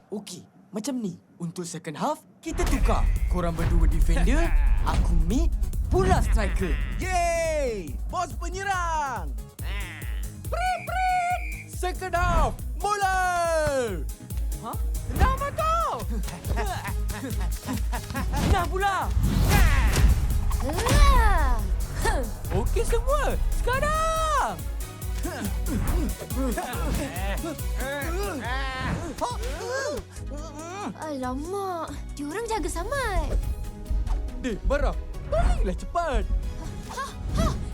Okey, macam ni. Untuk second half, kita tukar. Korang berdua defender, aku mid, Pula striker. Yeay! Bos penyerang! Prit, prit! Second half, mula! Ha? Nama kau! Nah pula! Okey semua, sekarang! Alamak, diorang jaga Samad. Dek, Barah, palinglah cepat!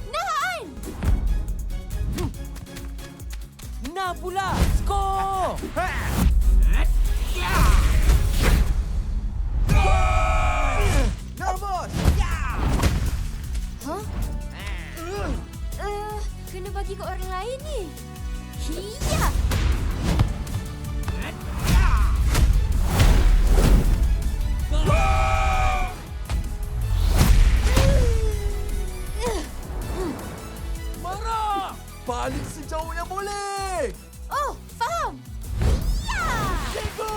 Nahan! Nah pula, skor! Nah, bos! Huh? Kena bagi ke orang lain ni. Hiya! Marah! Paling sejauh yang boleh! Oh, faham. Hiya! Cikgu!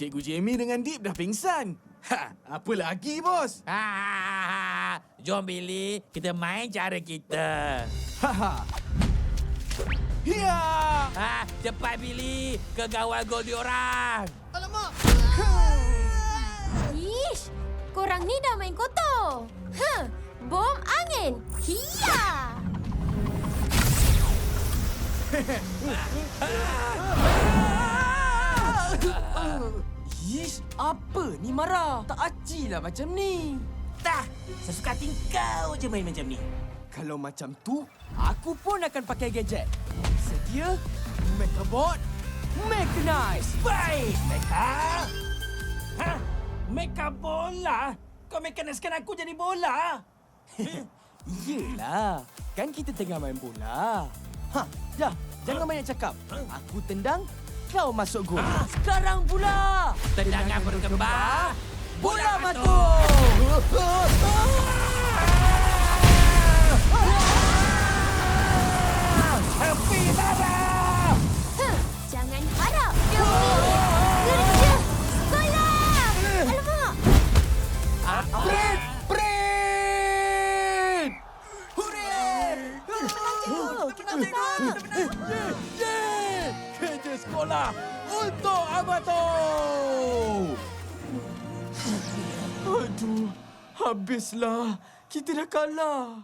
Cikgu Jamie dengan Deep dah pingsan. Apa lagi, bos? Jom Billy, kita main cara kita. Ya! Cepat Billy, ke gawal gol diorang. Alamak! Ish, korang ni dah main kotor. Bom angin. Hiya! Ish, apa ni Marah? Tak aci lah macam ni. Dah, sesuka hati kau je main macam ni. Kalau macam tu, aku pun akan pakai gadget. Sedia? Mechabot? Mechanize! Baik, Mecha. Mecha bola? Kau mekaniskan aku jadi bola? Yelah, kan kita tengah main bola. Dah, jangan banyak cakap. Aku tendang, kau masuk gol. Sekarang pula! Tendangan berkembar, Bola matung! Happy Barah! Jangan harap. Kerja sekolah. Alamak. Prit! Prit! Hooray! Kerja sekolah untuk Amato! Aduh, habislah. Kita dah kalah.